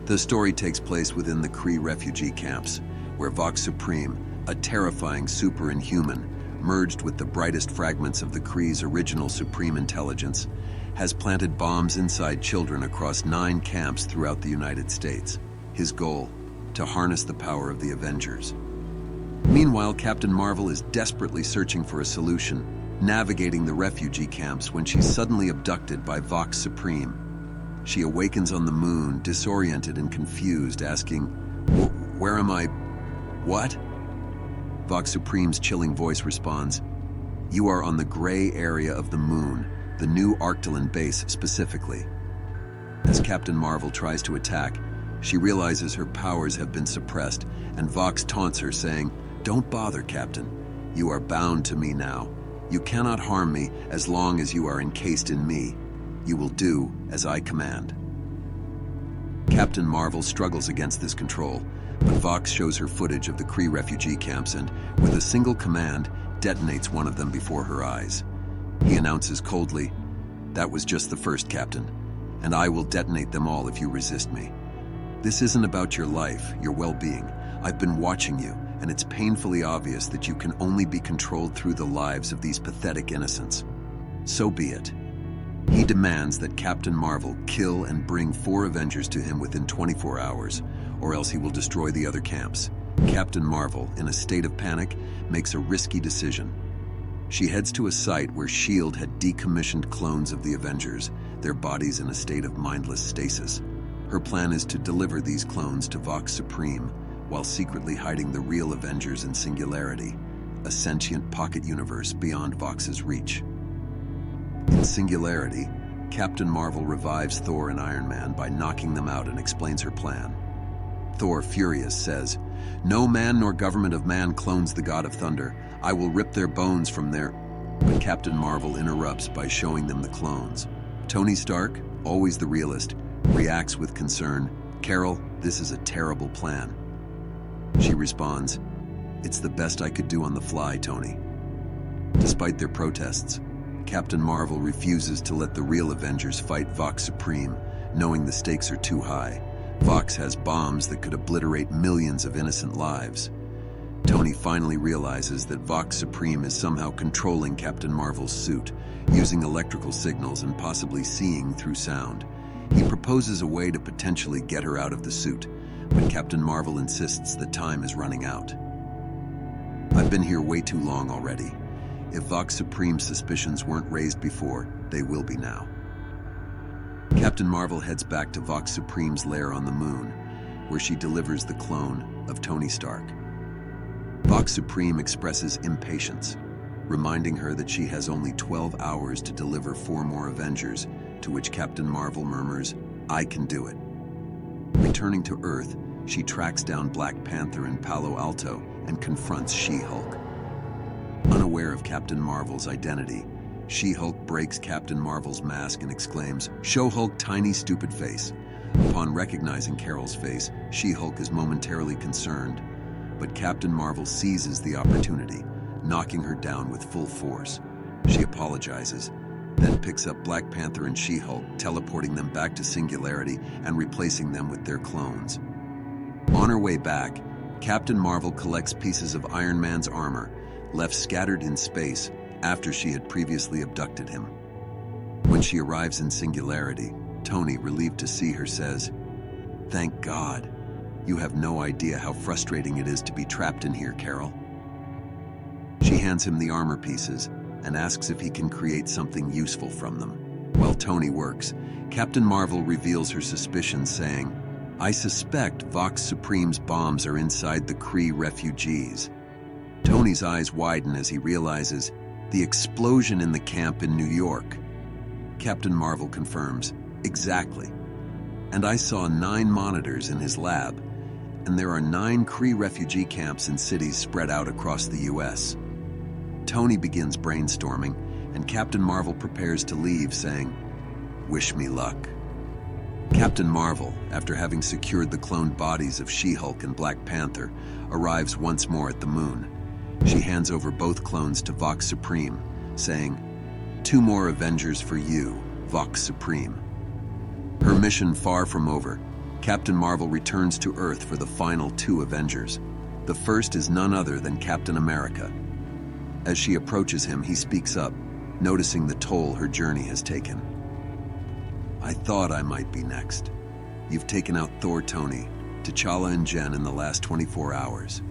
The story takes place within the Kree refugee camps, where Vox Supreme, a terrifying super-inhuman, merged with the brightest fragments of the Kree's original supreme intelligence, has planted bombs inside children across 9 camps throughout the United States. His goal, to harness the power of the Avengers. Meanwhile, Captain Marvel is desperately searching for a solution, navigating the refugee camps when she's suddenly abducted by Vox Supreme. She awakens on the moon, disoriented and confused, asking, "Where am I? What?" Vox Supreme's chilling voice responds, "You are on the gray area of the moon, the new Arctilon base specifically." As Captain Marvel tries to attack, she realizes her powers have been suppressed, and Vox taunts her, saying, "Don't bother, Captain. You are bound to me now. You cannot harm me as long as you are encased in me. You will do as I command." Captain Marvel struggles against this control, but Vox shows her footage of the Kree refugee camps and, with a single command, detonates one of them before her eyes. He announces coldly, "That was just the first, Captain, and I will detonate them all if you resist me. This isn't about your life, your well-being. I've been watching you, and it's painfully obvious that you can only be controlled through the lives of these pathetic innocents. So be it." He demands that Captain Marvel kill and bring 4 Avengers to him within 24 hours, or else he will destroy the other camps. Captain Marvel, in a state of panic, makes a risky decision. She heads to a site where S.H.I.E.L.D. had decommissioned clones of the Avengers, their bodies in a state of mindless stasis. Her plan is to deliver these clones to Vox Supreme, while secretly hiding the real Avengers in Singularity, a sentient pocket universe beyond Vox's reach. In Singularity, Captain Marvel revives Thor and Iron Man by knocking them out and explains her plan. Thor, furious, says, "No man nor government of man clones the God of Thunder. I will rip their bones from their..." But Captain Marvel interrupts by showing them the clones. Tony Stark, always the realist, reacts with concern, "Carol, this is a terrible plan." She responds, "It's the best I could do on the fly, Tony." Despite their protests, Captain Marvel refuses to let the real Avengers fight Vox Supreme, knowing the stakes are too high. Vox has bombs that could obliterate millions of innocent lives. Tony finally realizes that Vox Supreme is somehow controlling Captain Marvel's suit, using electrical signals and possibly seeing through sound. He proposes a way to potentially get her out of the suit, but Captain Marvel insists that time is running out. "I've been here way too long already. If Vox Supreme's suspicions weren't raised before, they will be now." Captain Marvel heads back to Vox Supreme's lair on the moon, where she delivers the clone of Tony Stark. Vox Supreme expresses impatience, reminding her that she has only 12 hours to deliver 4 more Avengers, to which Captain Marvel murmurs, "I can do it." Returning to Earth, she tracks down Black Panther in Palo Alto and confronts She-Hulk. Unaware of Captain Marvel's identity, She-Hulk breaks Captain Marvel's mask and exclaims, "Show Hulk, tiny stupid face." Upon recognizing Carol's face, She-Hulk is momentarily concerned, but Captain Marvel seizes the opportunity, knocking her down with full force. She apologizes, then picks up Black Panther and She-Hulk, teleporting them back to Singularity and replacing them with their clones. On her way back, Captain Marvel collects pieces of Iron Man's armor, left scattered in space after she had previously abducted him. When she arrives in Singularity, Tony, relieved to see her, says, "Thank God. You have no idea how frustrating it is to be trapped in here, Carol." She hands him the armor pieces and asks if he can create something useful from them. While Tony works, Captain Marvel reveals her suspicions, saying, "I suspect Vox Supreme's bombs are inside the Kree refugees." Tony's eyes widen as he realizes the explosion in the camp in New York. Captain Marvel confirms, "Exactly. And I saw 9 monitors in his lab, and there are 9 Kree refugee camps in cities spread out across the US. Tony begins brainstorming, and Captain Marvel prepares to leave, saying, "Wish me luck." Captain Marvel, after having secured the cloned bodies of She-Hulk and Black Panther, arrives once more at the moon. She hands over both clones to Vox Supreme, saying, "2 more Avengers for you, Vox Supreme." Her mission far from over, Captain Marvel returns to Earth for the final two Avengers. The first is none other than Captain America. As she approaches him, he speaks up, noticing the toll her journey has taken. "I thought I might be next. You've taken out Thor, Tony, T'Challa and Jen in the last 24 hours.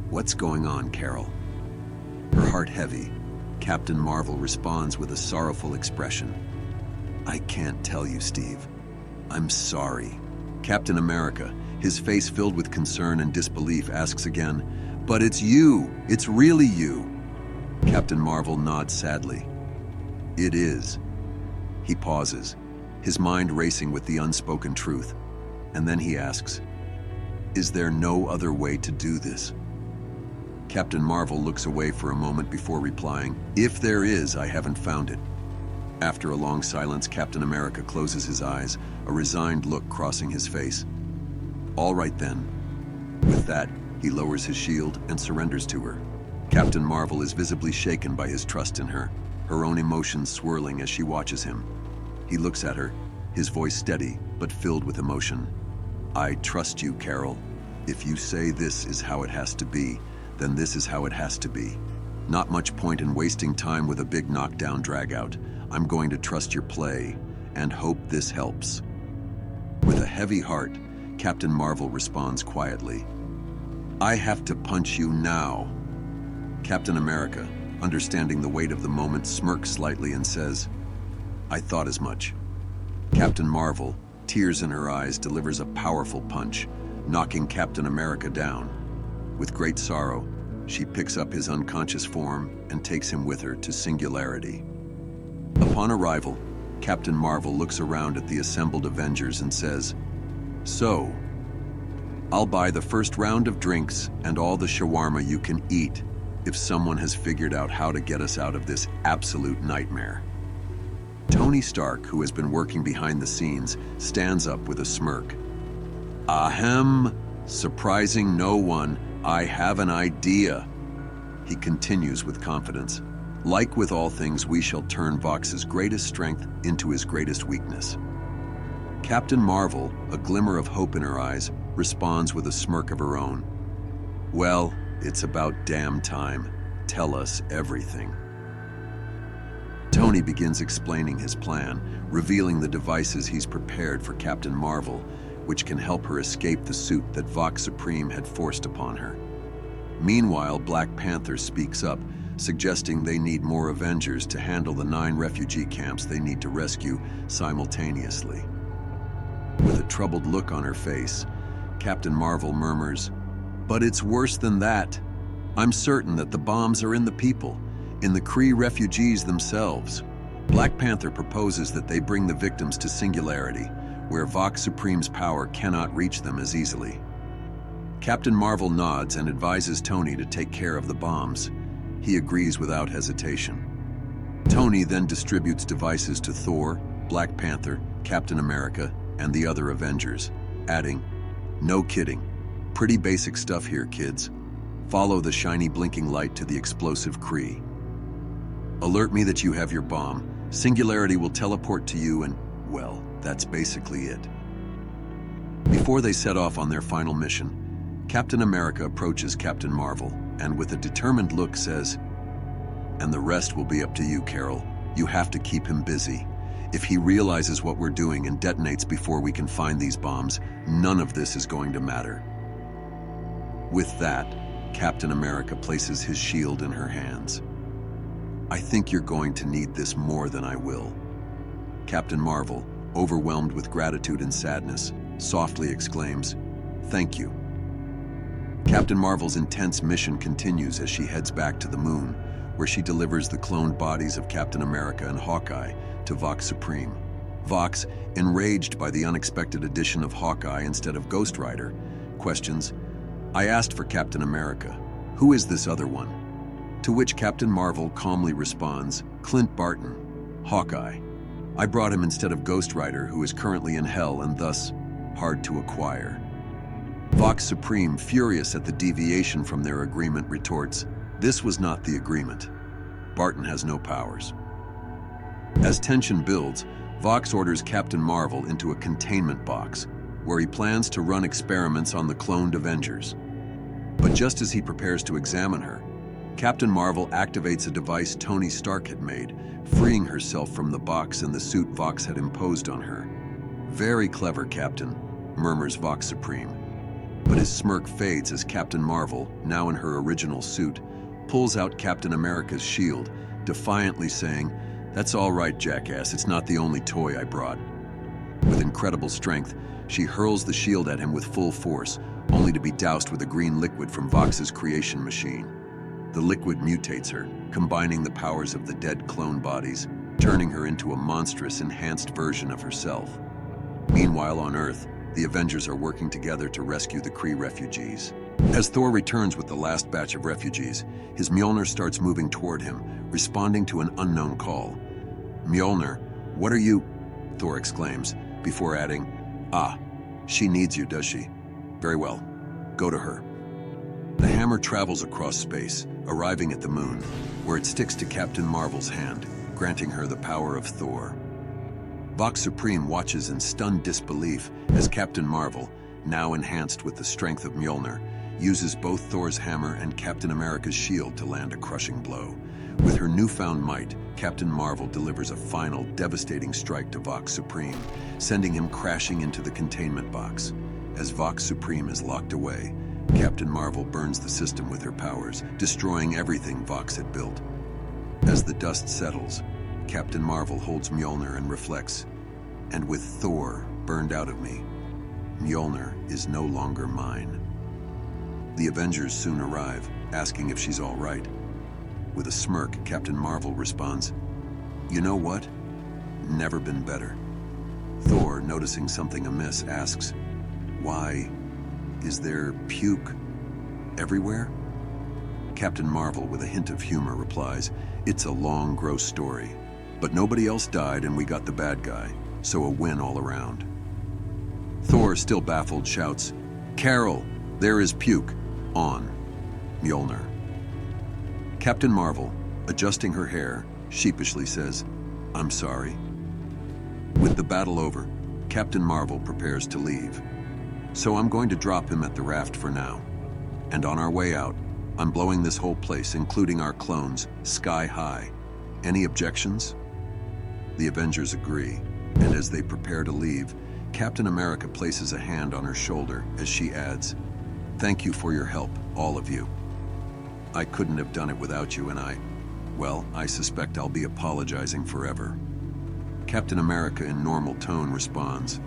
What's going on, Carol?" Her heart heavy, Captain Marvel responds with a sorrowful expression. "I can't tell you, Steve. I'm sorry." Captain America, his face filled with concern and disbelief, asks again, "But it's you! It's really you!" Captain Marvel nods sadly. "It is." He pauses, his mind racing with the unspoken truth, and then he asks, "Is there no other way to do this?" Captain Marvel looks away for a moment before replying, "If there is, I haven't found it." After a long silence, Captain America closes his eyes, a resigned look crossing his face. "All right then." With that, he lowers his shield and surrenders to her. Captain Marvel is visibly shaken by his trust in her, her own emotions swirling as she watches him. He looks at her, his voice steady but filled with emotion. "I trust you, Carol. If you say this is how it has to be, then this is how it has to be. Not much point in wasting time with a big knockdown dragout. I'm going to trust your play and hope this helps." With a heavy heart, Captain Marvel responds quietly, "I have to punch you now." Captain America, understanding the weight of the moment, smirks slightly and says, "I thought as much." Captain Marvel, tears in her eyes, delivers a powerful punch, knocking Captain America down. With great sorrow, she picks up his unconscious form and takes him with her to Singularity. Upon arrival, Captain Marvel looks around at the assembled Avengers and says, "So, I'll buy the first round of drinks and all the shawarma you can eat if someone has figured out how to get us out of this absolute nightmare." Tony Stark, who has been working behind the scenes, stands up with a smirk. "Ahem, surprising no one, I have an idea." He continues with confidence. "Like with all things, we shall turn Vox's greatest strength into his greatest weakness." Captain Marvel, a glimmer of hope in her eyes, responds with a smirk of her own. "Well, it's about damn time. Tell us everything." Tony begins explaining his plan, revealing the devices he's prepared for Captain Marvel, which can help her escape the suit that Vox Supreme had forced upon her. Meanwhile, Black Panther speaks up, suggesting they need more Avengers to handle the 9 refugee camps they need to rescue simultaneously. With a troubled look on her face, Captain Marvel murmurs, "But it's worse than that. I'm certain that the bombs are in the people, in the Kree refugees themselves." Black Panther proposes that they bring the victims to Singularity, where Vox Supreme's power cannot reach them as easily. Captain Marvel nods and advises Tony to take care of the bombs. He agrees without hesitation. Tony then distributes devices to Thor, Black Panther, Captain America, and the other Avengers, adding, "No kidding. Pretty basic stuff here, kids. Follow the shiny blinking light to the explosive Kree. Alert me that you have your bomb. Singularity will teleport to you and, well, that's basically it." Before they set off on their final mission, Captain America approaches Captain Marvel and with a determined look says, "And the rest will be up to you, Carol. You have to keep him busy. If he realizes what we're doing and detonates before we can find these bombs, none of this is going to matter." With that, Captain America places his shield in her hands. "I think you're going to need this more than I will." Captain Marvel, overwhelmed with gratitude and sadness, softly exclaims, "Thank you." Captain Marvel's intense mission continues as she heads back to the moon, where she delivers the cloned bodies of Captain America and Hawkeye to Vox Supreme. Vox, enraged by the unexpected addition of Hawkeye instead of Ghost Rider, questions, "I asked for Captain America. Who is this other one?" To which Captain Marvel calmly responds, "Clint Barton, Hawkeye. I brought him instead of Ghost Rider, who is currently in hell and thus hard to acquire." Vox Supreme, furious at the deviation from their agreement, retorts, "This was not the agreement. Barton has no powers." As tension builds, Vox orders Captain Marvel into a containment box, where he plans to run experiments on the cloned Avengers. But just as he prepares to examine her, Captain Marvel activates a device Tony Stark had made, freeing herself from the box and the suit Vox had imposed on her. "Very clever, Captain," murmurs Vox Supreme. But his smirk fades as Captain Marvel, now in her original suit, pulls out Captain America's shield, defiantly saying, "That's all right, jackass, it's not the only toy I brought." With incredible strength, she hurls the shield at him with full force, only to be doused with a green liquid from Vox's creation machine. The liquid mutates her, combining the powers of the dead clone bodies, turning her into a monstrous, enhanced version of herself. Meanwhile, on Earth, the Avengers are working together to rescue the Kree refugees. As Thor returns with the last batch of refugees, his Mjolnir starts moving toward him, responding to an unknown call. "Mjolnir, what are you?" Thor exclaims, before adding, "Ah, she needs you, does she? Very well, go to her." The hammer travels across space, arriving at the moon, where it sticks to Captain Marvel's hand, granting her the power of Thor. Vox Supreme watches in stunned disbelief as Captain Marvel, now enhanced with the strength of Mjolnir, uses both Thor's hammer and Captain America's shield to land a crushing blow. With her newfound might, Captain Marvel delivers a final, devastating strike to Vox Supreme, sending him crashing into the containment box. As Vox Supreme is locked away, Captain Marvel burns the system with her powers, destroying everything Vox had built. As the dust settles, Captain Marvel holds Mjolnir and reflects, "And with Thor burned out of me, Mjolnir is no longer mine." The Avengers soon arrive, asking if she's all right. With a smirk, Captain Marvel responds, "You know what? Never been better." Thor, noticing something amiss, asks, "Why? Is there puke everywhere?" Captain Marvel, with a hint of humor, replies, "It's a long, gross story. But nobody else died and we got the bad guy, so a win all around." Thor, still baffled, shouts, "Carol, there is puke on Mjolnir." Captain Marvel, adjusting her hair, sheepishly says, "I'm sorry." With the battle over, Captain Marvel prepares to leave. "So I'm going to drop him at the raft for now. And on our way out, I'm blowing this whole place, including our clones, sky high. Any objections?" The Avengers agree, and as they prepare to leave, Captain America places a hand on her shoulder as she adds, "Thank you for your help, all of you. I couldn't have done it without you, and I suspect I'll be apologizing forever." Captain America, in normal tone, responds,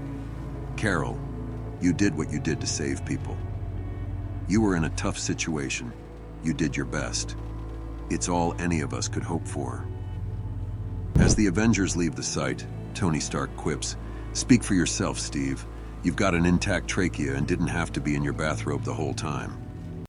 "Carol, you did what you did to save people. You were in a tough situation. You did your best. It's all any of us could hope for." As the Avengers leave the site, Tony Stark quips, "Speak for yourself, Steve. You've got an intact trachea and didn't have to be in your bathrobe the whole time."